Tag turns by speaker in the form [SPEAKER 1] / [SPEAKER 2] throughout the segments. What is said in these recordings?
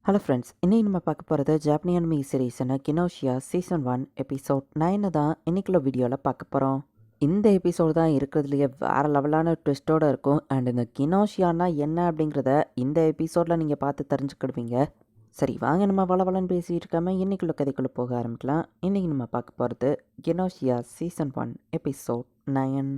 [SPEAKER 1] Hello friends, இன்னைக்கு நம்ம பார்க்க போகிறது ஜாப்பனி அனிமி சீரீஸான கினோஷியா சீசன் 1 எபிசோட் 9 தான் இன்னைக்குள்ள வீடியோவில் பார்க்க போகிறோம். இந்த எபிசோடு தான் இருக்கிறதுலையே வேறு லெவலான ட்விஸ்ட்டோடு இருக்கும். அண்ட் இந்த கினோஷியானா என்ன அப்படிங்கிறத இந்த எபிசோடில் நீங்கள் பார்த்து தெரிஞ்சுக்கிடுவீங்க. சரி, வாங்க நம்ம வளவலன்னு பேசிகிட்டு இருக்காமல் இன்னைக்குள்ள கதைக்குள்ளே போக ஆரம்பிக்கலாம். இன்றைக்கி நம்ம பார்க்க போகிறது கினோஷியா சீசன் 1 எபிசோட் 9.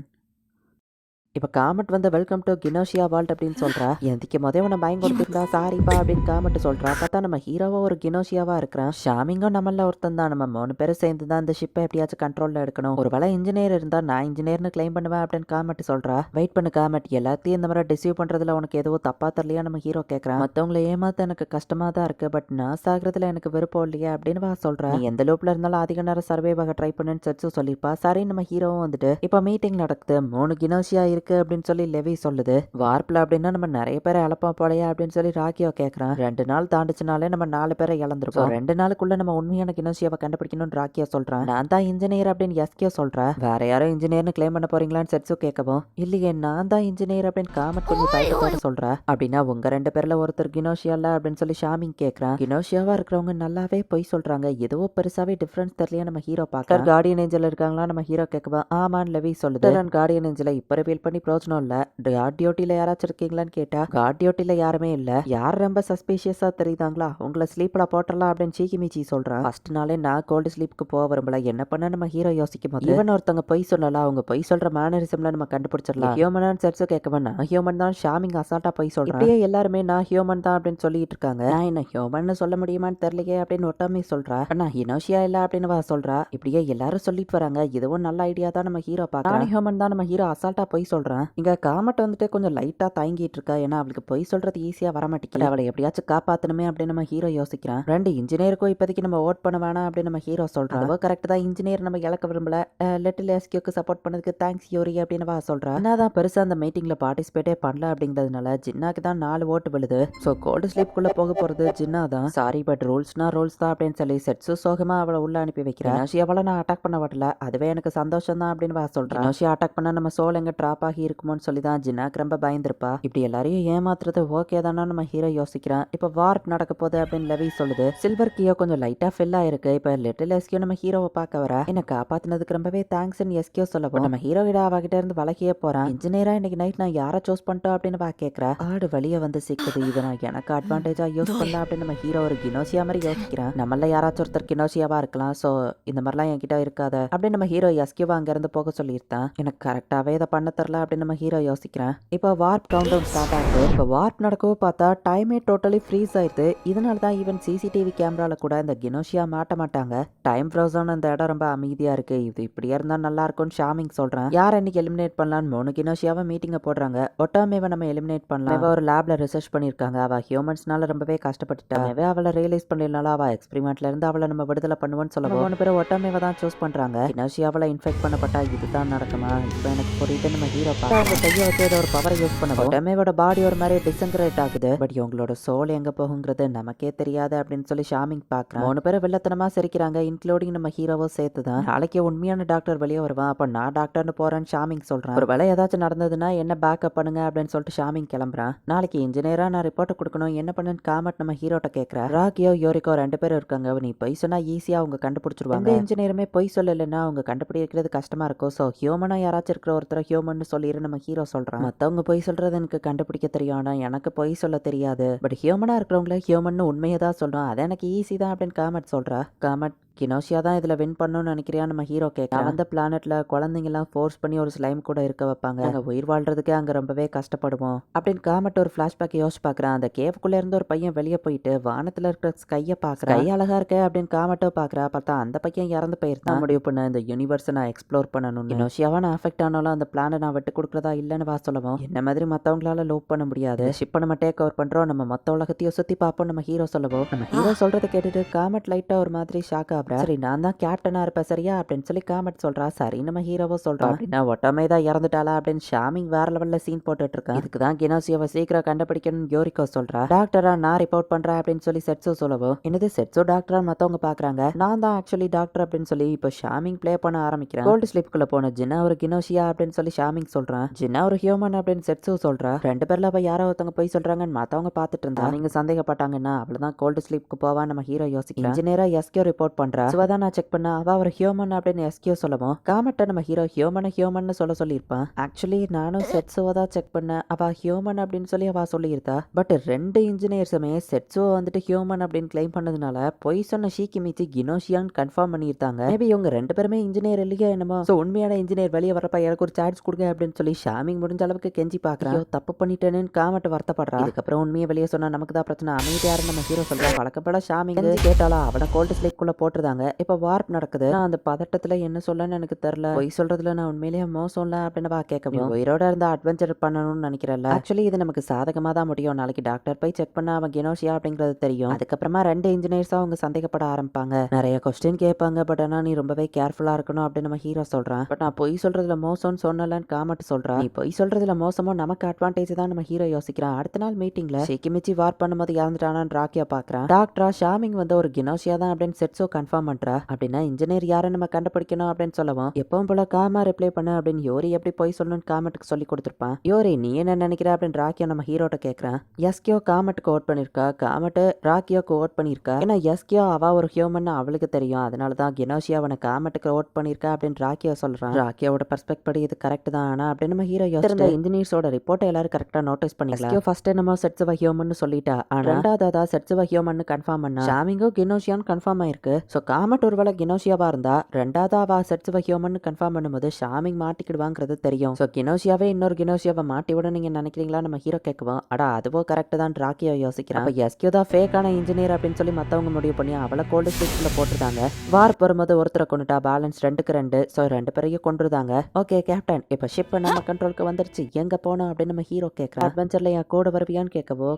[SPEAKER 1] இப்போ காமெண்ட் வந்து வெல்கம் டு கினோஷியா வால்ட் அப்படின்னு சொல்கிறா. எந்திக்கும் போதே உன்னை பயம் கொடுத்துருந்தா சாரிப்பா அப்படின்னு காமெண்ட் சொல்கிறா. பார்த்தா நம்ம ஹீரோவா ஒரு கினோஷியாவாக இருக்கிறான். ஷாமிங்கும் நம்மள ஒருத்தன் தான். நம்ம 3 பேரும் சேர்ந்து தான் இந்த ஷிப்பை எப்படியாச்சும் கண்ட்ரோலில் எடுக்கணும். ஒரு வேளை இன்ஜினியர் இருந்தால் நான் இன்ஜினியர்னு கிளைம் பண்ணுவேன் அப்படின்னு காமெண்ட் சொல்கிறா. வெயிட் பண்ணு காமெண்ட், எல்லாத்தையும் இந்த மாதிரி டிசீவ் பண்ணுறதுல உனக்கு எதுவும் தப்பா தரலையா நம்ம ஹீரோ கேட்குறான். மற்றவங்களை ஏமாத்த எனக்கு கஷ்டமாக தான் இருக்குது, பட் நான் சாகிறதுல எனக்கு விருப்பம் இல்லையா அப்படின்னு வா சொல்கிறா. நீ எந்த லூப்பில் இருந்தாலும் அதிக நேரம் சர்வே ஆக ட்ரை பண்ணுன்னு செட்ஸும் சொல்லியிருப்பா. சரி, நம்ம ஹீரோவும் வந்துட்டு இப்போ மீட்டிங் நடக்குது, 3 கினோஷியா இருக்கு அப்படின்னு சொல்லி லெவி சொல்லுது. வார்ப்ல அப்படின்னா நம்ம நிறைய பேரை இழப்போம் போலையா அப்படின்னு சொல்லி ராக்கியோ கேட்கறான். 2 நாள் தாண்டிச்சுனாலே நம்ம 4 பேரை இழந்திருப்போம். 2 நாளுக்குள்ள நம்ம உண்மையான கினோஷியாவை கண்டுபிடிக்கணும்னு ராக்கியோ சொல்றான். நான் தான் இன்ஜினியர் அப்படின்னு எஸ்கியோ சொல்றா. வேற யாரும் இன்ஜினியர்னு கிளைம் பண்ண போறீங்களான்னு செட்ஸு கேட்கவும், இல்லையே நான் தான் இன்ஜினியர் அப்படின்னு காமெண்ட் கொஞ்சம் தயக்கத்தோட சொல்றா. அப்படின்னா உங்க 2 பேர்ல ஒருத்தர் கினோஷியா இல்ல அப்படின்னு சொல்லி ஷாமிங் கேட்கறான். கினோஷியாவா இருக்கிறவங்க நல்லாவே பொய் சொல்றாங்க, எதுவோ பெருசாவே டிஃபரன்ஸ் தெரியலையா நம்ம ஹீரோ பார்க்க. கார்டியன் ஏஞ்சல் இருக்காங்களா நம்ம ஹீரோ கேட்கவா, ஆமான்னு லெவி சொல்லுது. கார்டியன் ஏஞ்சலை இப்ப ரிவீல் பண்ணி பிரோஜனம் இல்ல. கார்ட் டியூட்டில யாராச்சும் இருக்கீங்களான்னு கேட்டா கார்ட் டியூட்டில யாருமே இல்ல. யார் ரொம்ப சஸ்பீஷியஸா தெரியுதாங்களா உங்களை ஸ்லீப்ல போட்டலாம் அப்படின்னு சீக்கிமிச்சி சொல்றான். ஃபர்ஸ்ட் நாளே நான் கோல்டு ஸ்லீப்புக்கு போக விரும்பல, என்ன பண்ண நம்ம ஹீரோ யோசிக்கும் போது இவன் ஒருத்தவங்க பொய் சொல்லலாம், அவங்க பொய் சொல்ற மேனரிசம்ல நம்ம கண்டுபிடிச்சிடலாம். ஹியூமன் செட்ஸும் கேட்கவன், நான் ஹியூமன் தான் ஷாமிங் அசால்ட்டா பொய் சொல்றான். இப்படியே எல்லாருமே நான் ஹியூமன் தான் அப்படின்னு சொல்லிட்டு இருக்காங்க. நான் என்ன ஹியூமன் சொல்ல முடியுமான்னு தெரியலையே அப்படின்னு ஒட்டாமே சொல்றா. நான் ஹினோஷியா இல்ல அப்படின்னு வா சொல்றா. இப்படியே எல்லாரும் சொல்லிட்டு வராங்க. இதுவும் நல்ல ஐடியா தான் நம்ம ஹீரோ பார்க்கறான். ஹியூமன் தான் நம்ம ஹீரோ அசால்ட்டா பொய் சொல்றான். இங்க காமெட் வந்துட்டு கொஞ்சம் லைட்டா தயங்கிட்டு இருக்கா. ஏன்னா அவளுக்கு பொய் சொல்றது ஈஸியா வர மாட்டேங்குது. அவளை எப்படியாச்சும் காப்பாத்தணுமே அப்படின்னு நம்ம ஹீரோ யோசிக்கிறான். 2 இன்ஜினியருக்கும் இப்போதைக்கு நம்ம ஓட் பண்ண வேணாம் அப்படின்னு நம்ம ஹீரோ சொல்றான். அதுவோ கரெக்ட் தான், இன்ஜினியர் நம்ம இழக்க விரும்பல. லிட்டில் எஸ்கியோக்கு சப்போர்ட் பண்ணதுக்கு தேங்க்ஸ் யோரி அப்படின்னு வா சொல்றா. என்னதான் பெருசா அந்த மீட்டிங்ல பார்ட்டிசிபேட்டே பண்ணல அப்படிங்கிறதுனால ஜின்னாக்கு தான் 4 ஓட்டு விழுது. ஸோ கோல்டு ஸ்லீப்குள்ள போக போறது ஜின்னா தான். சாரி பட் ரூல்ஸ்னா ரூல்ஸ் தான் அப்படின்னு சொல்லி செட்ஸு சோகமா அவளை உள்ள அனுப்பி வைக்கிறேன். அவளை நான் அட்டாக் பண்ண வரல, அதுவே எனக்கு சந்தோஷம் தான் அப்படின்னு வா சொல்றான். அட்டாக் பண்ணா நம்ம சோல் எங்க ட்ராப் ஆகி இருக்குமோன்னு சொல்லி தான் ஜின்னாக்கு ரொம்ப பயந்துருப்பா. இப்படி எல்லாரையும் ஏமாத்துறது ஓகே தானா நம்ம ஹீரோ யோசிக்கிறான். இப்ப வார்ப் நடக்க போகுது அப்படின்னு லெவி சொல்லுது. சில்வர் கியோ கொஞ்சம் லைட்டா ஃபில் ஆயிருக்கு. இப்ப லிட்டில் எஸ்கியோ நம்ம ஹீரோவை பார்க்க வர, என்ன காப்பாத்தினதுக்கு ரொம்பவே தேங்க்ஸ் எஸ்கியோ சொல்லவும் நம்ம ஹீரோ கிட்ட அவகிட்ட இருந்து வழக்கியே போறான். இன்ஜினியரா இன்னைக்கு நைட் நான் யாரை சூஸ் பண்ணிட்டோம் அப்படின்னு வா கேட்கறா. ஆடு வழிய வந்து சிக்குது, இதை நான் எனக்கு அட்வான்டேஜா யூஸ் பண்ணலாம் அப்படின்னு நம்ம ஹீரோ ஒரு கினோசியா மாதிரி யோசிக்கிறான். நம்மள யாராச்சும் ஒருத்தர் கினோசியாவா இருக்கலாம், சோ இந்த மாதிரிலாம் என்கிட்ட இருக்காத அப்படின்னு நம்ம ஹீரோ எஸ்கியோவா அங்க இருந்து போக சொல்லியிருந்தான். எனக்கு கரெக்டாவே இதை பண்ண தரல அப்படின்னு நம்ம ஹீரோ யோசிக்கிறான். இப்போ வார்ப் கவுண்டவுன் ஸ்டார்ட் ஆகுது. இப்போ வார்ப் நடக்கவும் பார்த்தா டைமே டோட்டலி ஃப்ரீஸ் ஆயிடுது. இதனால தான் ஈவன் சிசிடிவி கேமரால கூட இந்த கினோஷியா மாட்ட மாட்டாங்க. டைம் ஃப்ரோசன் அந்த இடம் ரொம்ப அமைதியா இருக்கு. இது இப்படியே இருந்தா நல்லா இருக்கும்னு ஷாமிங் சொல்றான். யார் அன்னைக்கு எலிமினேட் பண்ணலான்னு 3 கினோஷியாவை மீட்டிங்க போடுறாங்க. ஒட்டாமேவை நம்ம எலிமினேட் பண்ணலாம். ஒரு லேப்ல ரிசர்ச் பண்ணிருக்காங்க. அவ ஹியூமன்ஸ்னால ரொம்பவே கஷ்டப்பட்டுட்டாங்க. அவளை ரியலைஸ் பண்ணிடனால அவ எக்ஸ்பெரிமெண்ட்ல இருந்து அவளை நம்ம விடுதலை பண்ணுவோம்னு சொல்லுவோம். 3 பேரும் ஒட்டாமேவை தான் சூஸ் பண்றாங்க. கினோஷியாவில் இன்ஃபெக்ட் பண்ணப்பட்டா இதுதான் நடக்குமா? இப்போ எனக்கு புரியுது. நம்ம ஹீரோ அவங்க கையை வச்சு ஒரு பவரை யூஸ் பண்ணுவோம். ஒட்டாமேவோட பாடி ஒரு மாதிரி டிசங்கிரேட் ஆகுது. பட் இவங்களோட சோல் எங்க போகுங்கிறது நமக்கே தெரியாது அப்படின்னு சொல்லி ஷாமிங் பாக்குறான். 3 பேரும் வில்லத்தனமா சிரிக்கிறாங்க, இன்க்ளூடிங் நம்ம ஹீரோவும் சேர்த்துதான். நாளைக்கு உண்மையான டாக்டர் வெளியே வருவான். அப்ப நான் டாக்டர்னு போறேன்னு ஷாமிங் சொல்றான். ஒரு வேலை ஏதாச்சும் நடந்ததுன்னா என்ன பேக்கப் பண்ணுங்க அப்படின்னு சொல்லிட்டு ஷாமிங் கிளம்புறான். நாளைக்கு இன்ஜினியரா நான் ரிப்போர்ட் கொடுக்கணும், என்ன பண்ணுன்னு காமெட் நம்ம ஹீரோட்ட கேட்கறா. ராக்கியோ யோரிக்கோ 2 பேரும் இருக்காங்க. நீ பொய் சொன்னா ஈஸியா அவங்க கண்டுபிடிச்சிருவாங்க. இன்ஜினியருமே பொய் சொல்லலைன்னா அவங்க கண்டுபிடிக்கிறது கஷ்டமா இருக்கும். ஸோ ஹியூமனா யாராச்சும் இருக்கிற ஒருத்தர் ஹியூமன் சொல்லிடு நம்ம ஹீரோ சொல்றான். மத்தவங்க பொய் சொல்றது எனக்கு கண்டுபிடிக்க தெரியும், ஆனா எனக்கு பொய் சொல்ல தெரியாது. பட் ஹியூமனா இருக்கிறவங்கள ஹியூமன் உண்மையை தான் சொல்றோம், அது எனக்கு ஈஸி தான் அப்படின்னு காமெட் சொல்றா. காமெட் கினோஷியா தான் இதில் வின் பண்ணணும்னு நினைக்கிறியா நம்ம ஹீரோ கேட்க. அந்த பிளானெட்ல குழந்தைங்கலாம் ஃபோர்ஸ் பண்ணி ஒரு ஸ்லைம் கூட இருக்க வைப்பாங்க. அங்கே உயிர் வாழ்றதுக்கே அங்கே ரொம்பவே கஷ்டப்படுவோம் அப்படின்னு காமெட் ஒரு ஃபிளாஷ்பேக் யோசிச்சு பார்க்குறான். அந்த கேவுக்குள்ளே இருந்து ஒரு பையன் வெளியே போயிட்டு வானத்தில் இருக்கிற ஸ்கையை பார்க்குறான். கை அழகா இருக்க அப்படின்னு காமெட்டோ பார்க்குறா. பார்த்தா அந்த பையன் இறந்து போயிருந்தான். முடிவு பண்ண இந்த யூனிவர்ஸை நான் எக்ஸ்ப்ளோர் பண்ணணும். கினோஷியாவா நான் அஃபெக்ட் ஆனாலும் அந்த பிளானை நான் விட்டு கொடுக்குறதா இல்லைன்னு வா சொல்லவும், என்ன மாதிரி மற்றவங்களால லோப் பண்ண முடியாது. ஷிப்பை நம்ம டேக் ஓவர் பண்றோம், நம்ம மற்ற உலகத்தையும் சுற்றி பார்ப்போம் நம்ம ஹீரோ சொல்லவும், நம்ம ஹீரோ சொல்றதை கேட்டுட்டு காமெட் லைட்டா ஒரு மாதிரி ஷாக் ஆவா. சாப்பிட. சரி நான் தான் கேப்டனா இருப்பேன் சரியா அப்படின்னு சொல்லி காமெட் சொல்றா. சரி நம்ம ஹீரோவோ சொல்றா. அப்படின்னா ஒட்டமே தான் இறந்துட்டாளா அப்படின்னு ஷாமிங் வேற லெவல்ல சீன் போட்டுட்டு இருக்கான். இதுக்கு தான் கினோஷியாவை சீக்கிரம் கண்டுபிடிக்கணும்னு யோரிக்கோ சொல்றா. டாக்டரா நான் ரிப்போர்ட் பண்றேன் அப்படின்னு சொல்லி செட்ஸோ சொல்லவும் என்னது செட்ஸோ டாக்டரா மத்தவங்க பாக்குறாங்க. நான் தான் ஆக்சுவலி டாக்டர் அப்படின்னு சொல்லி இப்போ ஷாமிங் ப்ளே பண்ண ஆரம்பிக்கிறேன். கோல்டு ஸ்லிப்குள்ள போன ஜின்னா ஒரு கினோஷியா அப்படின்னு சொல்லி ஷாமிங் சொல்றான். ஜின்னா ஒரு ஹியூமன் அப்படின்னு செட்ஸோ சொல்றா. ரெண்டு பேர்ல அப்ப யாரோ ஒருத்தவங்க போய் சொல்றாங்கன்னு மத்தவங்க பாத்துட்டு இருந்தா நீங்க சந்தேகப்பட்டாங்கன்னா அவ்வளவுதான் கோல்டு ஸ்லீப்க்கு போவா நம்ம ஹீரோ யோசிக்கிறேன். இன்ஜினியரா எஸ்கியோ ரிப்போர்ட் பண்றா. சுவதா நான் செக் பண்ண அவ ஒரு ஹியூமன் அப்படின்னு எஸ்கியோ சொல்லவும் காமெட்ட நம்ம ஹீரோ ஹியூமன் சொல்லியிருப்பான். ஆக்சுவலி நானும் செட்ஸுவ தான் செக் பண்ண அவ ஹியூமன் அப்படின்னு சொல்லி அவ சொல்லியிருந்தா. பட் ரெண்டு இன்ஜினியர்ஸுமே செட்ஸுவ வந்துட்டு ஹியூமன் அப்படின்னு கிளைம் பண்ணதுனால பொய் சொன்ன ஷீக்கிமிச்சி கினோஷியான்னு கன்ஃபார்ம் பண்ணியிருந்தாங்க. மேபி இவங்க ரெண்டு பேருமே இன்ஜினியர் இல்லையா என்னமோ. சோ உண்மையான இன்ஜினியர் வெளியே வரப்ப எனக்கு ஒரு சான்ஸ் கொடுங்க அப்படின்னு சொல்லி ஷாமிங் முடிஞ்ச அளவுக்கு கெஞ்சி பாக்குறான். தப்பு பண்ணிட்டேன்னு காமெட் வருத்தப்படுறா. இதுக்கப்புறம் உண்மையை வெளியே சொன்னா நமக்கு தான் பிரச்சனை அமைதியாரு நம்ம ஹீரோ சொல்றா. வழக்கப்பட ஷாமிங் கேட்டாலா அவனை கோல்டு ஸ்லேக்குள்ள போட்டுருந்தாங்க. இப்ப வார்ப் நடக்குது. நான் அந்த பதட்டத்துல என்ன சொல்லன்னு எனக்கு தெரியல. பொய் சொல்றதுல நான் உண்மையிலேயே மோசம் இல்ல அப்படின்னு வா கேட்கவும் உயிரோட இருந்த அட்வென்ச்சர் பண்ணணும்னு நினைக்கிறல. ஆக்சுவலி இது நமக்கு சாதகமா தான் முடியும். நாளைக்கு டாக்டர் போய் செக் பண்ண அவன் கினோஷியா அப்படிங்கிறது தெரியும். அதுக்கப்புறமா ரெண்டு இன்ஜினியர்ஸ் அவங்க சந்தேகப்பட ஆரம்பிப்பாங்க. நிறைய கொஸ்டின் கேட்பாங்க. பட் ஆனா நீ ரொம்பவே கேர்ஃபுல்லா இருக்கணும் அப்படின்னு நம்ம ஹீரோ சொல்றான். பட் நான் பொய் சொல்றதுல மோசம்னு சொன்னலன்னு காமெட் சொல்றா. நீ பொய் சொல்றதுல மோசமோ நமக்கு அட்வான்டேஜ் தான் நம்ம ஹீரோ யோசிக்கிறான். அடுத்த நாள் மீட்டிங்ல ஷிக்கிமிச்சி வார் பண்ணும்போது இறந்துட்டானான்னு ராக்கியா பாக்குறான். டாக்டரா ஷாமிங் வந்து ஒரு கினோஷியா தான் அப்படின்னு செட்ஸோ கன்ஃபார்ம் பண்றா. அப்படின்னா இன்ஜினியர் யாரை நம்ம கண்டுபிடிக்கணும் அப்படின்னு சொல்லவும் எப்பவும் போல காமா ரிப்ளை பண்ண அப்படின்னு யோரி எப்படி போய் சொல்லணும்னு காமெட்டுக்கு சொல்லி கொடுத்துருப்பான். யோரி நீ என்ன நினைக்கிற அப்படின்னு ராக்கியோ நம்ம ஹீரோட்ட கேட்கறான். எஸ்கியோ காமெட்டுக்கு ஓட் பண்ணிருக்கா. காமெட்டு ராக்கியோக்கு ஓட் பண்ணிருக்கா. ஏன்னா எஸ்கியோ அவ ஒரு ஹியூமன் அவளுக்கு தெரியும். அதனாலதான் கினோஷியா அவனை காமெட்டுக்கு ஓட் பண்ணிருக்கா அப்படின்னு ராக்கியோ சொல்றான். ராக்கியோட பெர்ஸ்பெக்ட் படி இது கரெக்ட் தான். ஆனா அப்படின்னு நம்ம ஹீரோ யோசிச்சு இன்ஜினியர்ஸோட ரிப்போர்ட்டை எல்லாரும் கரெக்டா நோட்டீஸ் பண்ணிக்கலாம். ஃபர்ஸ்ட் நம்ம செட்ஸுவ ஹியூமன் சொல்லிட்டா. ஆனா ரெண்டாவதா செட்ஸுவ ஹியூமன் கன்ஃபார்ம் பண்ணா. ஷாமிங்கோ கினோஷியான்னு கன்ஃபார்ம் ஆயிருக்கு. சோ காமெட் ஒருவேளை கினோஷியாவா இருந்தா ரெண்டாவதா அவ செட்ஸுவ ஹியூமன் கன்ஃபார்ம் பண்ணும்போது ஷாமிங் மாட்டிக்கிடுவாங்கிறது தெரியும். சோ கினோஷியாவே இன்னொரு கினோஷியாவை மாட்டி விட நீங்க நினைக்கிறீங்களா நம்ம ஹீரோ கேட்குவோம். அடா அதுவோ கரெக்ட் தான் ராக்கியோ யோசிக்கிறான். அப்ப எஸ்கியோ தான் ஃபேக்கான இன்ஜினியர் அப்படின்னு சொல்லி மத்தவங்க முடிவு பண்ணி அவளை கோல்டு ஸ்லிப்ல போட்டுருந்தாங்க. வார்ப் வரும்போது ஒருத்தரை கொண்டுட்டா. பேலன்ஸ் 2-2. சோ ரெண்டு பேரையும் கொண்டுருந்தாங்க. ஓகே கேப்டன் இப்ப ஷிப் நம்ம கண்ட்ரோலுக்கு வந்துருச்சு. எங்க போனோம் அப்படின்னு நம்ம ஹீரோ கேட்கறான். அட்வென்ச்சர்ல என் கூட வருவியான்னு கேட்கவோ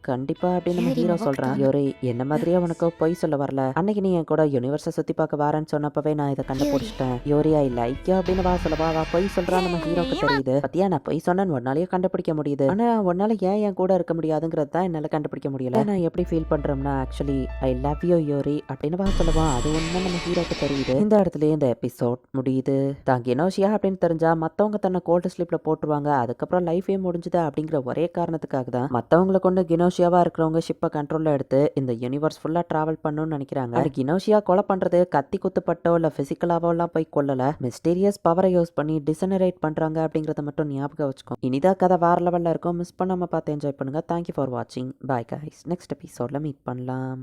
[SPEAKER 1] கண்டிப்பா அப்படின்னு நம்ம ஹீரோ சொல்றான். யோரி என்ன மாதிரியே உனக்கு பொய் சொல்ல வரல. அன்னைக்கு நீ என் கூட யூனிவர்ஸை சுத்தி பார்க்க வரேன்னு சொன்னப்பவே நான் இதை கண்டுபிடிச்சிட்டேன். யோரி ஐ லைக் யூ அப்படின்னு வா சொல்லவா அவ பொய் சொல்றா. நம்ம ஹீரோக்கு தெரியுது. பத்தியா நான் பொய் சொன்னேன்னு ஒன்னாலேயே கண்டுபிடிக்க முடியுது. ஆனா ஒன்னால ஏன் என் கூட இருக்க முடியாதுங்கிறது தான் என்னால கண்டுபிடிக்க முடியல. நான் எப்படி ஃபீல் பண்றோம்னா ஆக்சுவலி ஐ லவ் யூ யோரி அப்படின்னு வா சொல்லவா. அது உண்மை நம்ம ஹீரோக்கு தெரியுது. இந்த இடத்துல இந்த எபிசோட் முடியுது. தான் கினோஷியா அப்படின்னு தெரிஞ்சா மத்தவங்க தன்னை கோல்டு ஸ்லீப்ல போட்டுருவாங்க. அதுக்கப்புறம் லைஃபே முடிஞ்சுது அப்படிங்கிற ஒரே காரணத்துக்காக தான் மத்தவங்களை கொண்டு கினோஷியாவா இருக்கிறவங்க ஷிப்பை கண்ட்ரோல்ல எடுத்து இந்த யூனிவர்ஸ் ஃபுல்லா டிராவல் பண்ணணும்னு நினைக்கிறாங்க. அது கினோஷியா கொலை பண்றது கத்தி குத்துப்பட்டோ இல்ல பிசிக்கலாவோ எல்லாம் போய் கொல்லல. மிஸ்டீரியஸ் பவரை யூஸ் பண்ணி டிசனரேட் பண்றாங்க அப்படிங்கறத மட்டும் ஞாபகம் வச்சுக்கோ. இனிதான் கதை வேற லெவல்ல இருக்கும். மிஸ் பண்ணாம பார்த்து என்ஜாய் பண்ணுங்க. தேங்க்யூ ஃபார் வாட்சிங். Bye guys. நெக்ஸ்ட் எபிசோட்ல மீட் பண்ணலாம்.